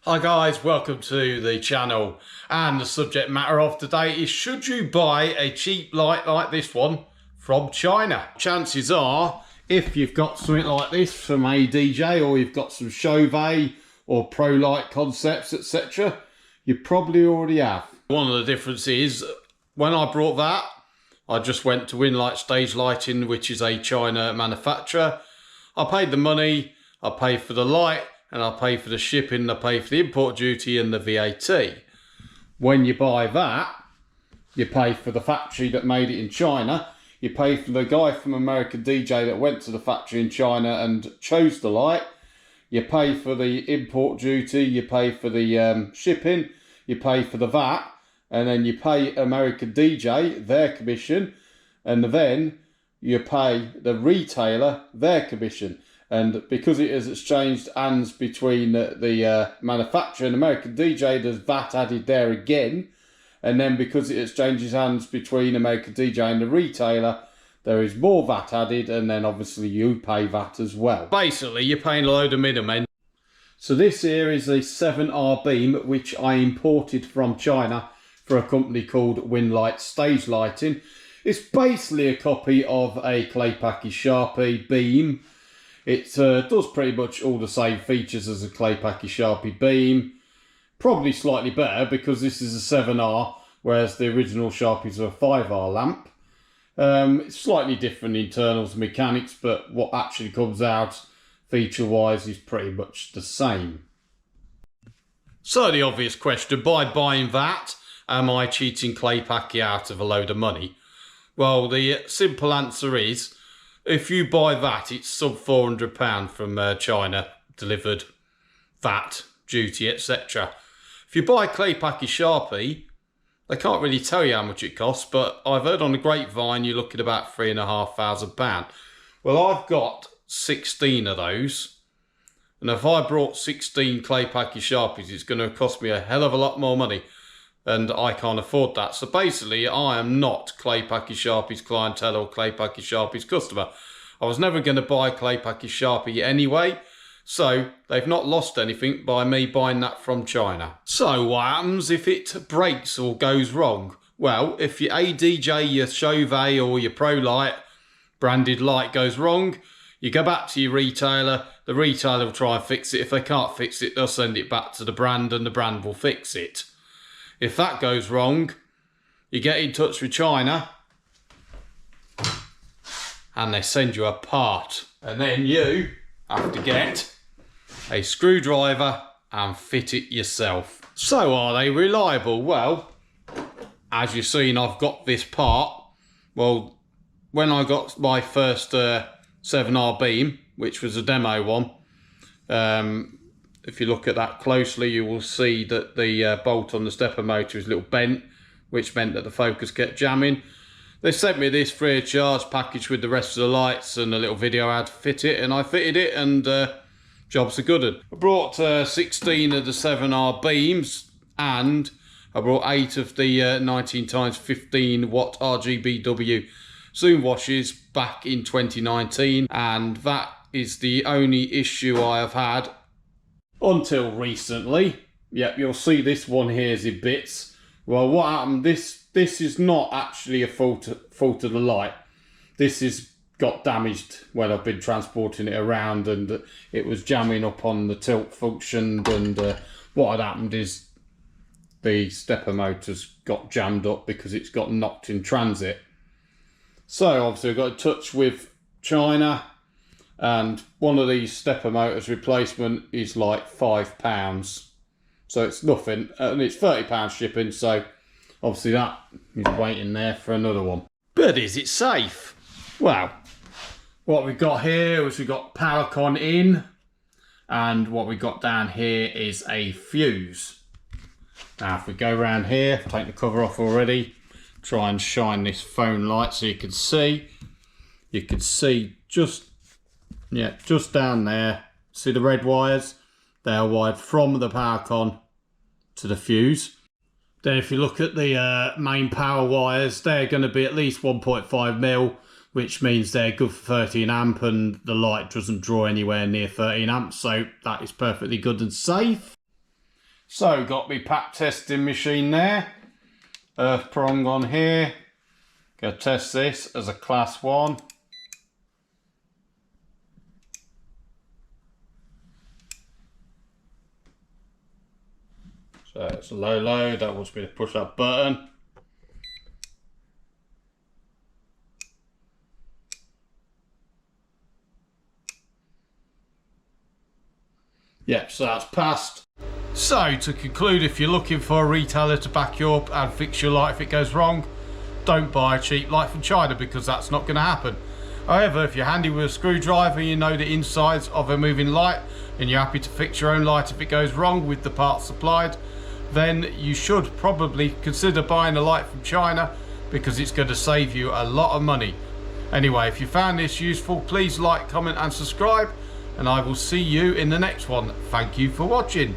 Hi guys, welcome to the channel, and the subject matter of today is, should you buy a cheap light like this one from China? Chances are, if you've got something like this from a DJ, or you've got some Chauvet or Pro Light concepts, etc., you probably already have. One of the differences, when I brought that, I just went to Winlite Stage Lighting, which is a China manufacturer. I paid the money, I paid for the light, and I pay for the shipping, I pay for the import duty and the VAT. When you buy that, you pay for the factory that made it in China, you pay for the guy from American DJ that went to the factory in China and chose the light, you pay for the import duty, you pay for the shipping, you pay for the VAT, and then you pay American DJ their commission, and then you pay the retailer their commission. And because it has exchanged hands between the manufacturer and American DJ, there's VAT added there again. And then because it exchanges hands between American DJ and the retailer, there is more VAT added, and then obviously you pay VAT as well. Basically, you're paying a load of middlemen. So this here is a 7R beam, which I imported from China for a company called Winlite Stage Lighting. It's basically a copy of a clay package Sharpy beam. It does pretty much all the same features as a clay package Sharpy beam. Probably slightly better because this is a 7R, whereas the original Sharpies are a 5R lamp. It's slightly different internals and mechanics, but what actually comes out feature-wise is pretty much the same. So the obvious question, by buying that, am I cheating clay packy out of a load of money? Well, the simple answer is, if you buy that, it's sub £400 from China, delivered, VAT, duty, etc. If you buy clay package Sharpy, they can't really tell you how much it costs, but I've heard on the grapevine you're looking at about £3,500. Well, I've got 16 of those, and if I brought 16 clay package Sharpies, it's going to cost me a hell of a lot more money, and I can't afford that. So basically, I am not clay package Sharpy's clientele or clay package Sharpy's customer. I was never going to buy clay package Sharpy anyway, so they've not lost anything by me buying that from China. So what happens if it breaks or goes wrong? Well, if your ADJ, your Chauvet or your Pro Light branded light goes wrong, you go back to your retailer, the retailer will try and fix it. If they can't fix it, they'll send it back to the brand and the brand will fix it. If that goes wrong, you get in touch with China and they send you a part. And then you have to get a screwdriver and fit it yourself. So are they reliable? Well, as you've seen, I've got this part. Well, when I got my first 7R beam, which was a demo one, if you look at that closely, you will see that the bolt on the stepper motor is a little bent, which meant that the focus kept jamming. They sent me this free of charge package with the rest of the lights and a little video how to fit it, and I fitted it, and job's a good one. I brought 16 of the 7R beams, and I brought 8 of the 19x15 watt RGBW Zoom Washes back in 2019, and that is the only issue I have had until recently. Yep, you'll see this one here is in bits. Well, what happened, this is not actually a fault of the light. This has got damaged when I've been transporting it around, and it was jamming up on the tilt function, and what had happened is the stepper motor's got jammed up because it's got knocked in transit. So obviously I got in touch with China, and one of these stepper motors replacement is like £5. So it's nothing, and it's £30 shipping, so obviously that is waiting there for another one. But is it safe? Well, what we've got here is we've got power con in, and what we've got down here is a fuse. Now if we go around here, take the cover off already, try and shine this phone light so you can see just down there, see the red wires? They are wired from the power con to the fuse. Then if you look at the main power wires, they're going to be at least 1.5mm, which means they're good for 13 amp, and the light doesn't draw anywhere near 13 amps, so that is perfectly good and safe. So got my pack testing machine there, earth prong on here, gonna test this as a class 1. So it's low, that wants me to push that button. Yep, so that's passed. So to conclude, if you're looking for a retailer to back you up and fix your light if it goes wrong, don't buy a cheap light from China, because that's not going to happen. However, if you're handy with a screwdriver, you know the insides of a moving light, and you're happy to fix your own light if it goes wrong with the parts supplied, then you should probably consider buying a light from China, because it's going to save you a lot of money. Anyway, if you found this useful, please like, comment and subscribe, and I will see you in the next one. Thank you for watching.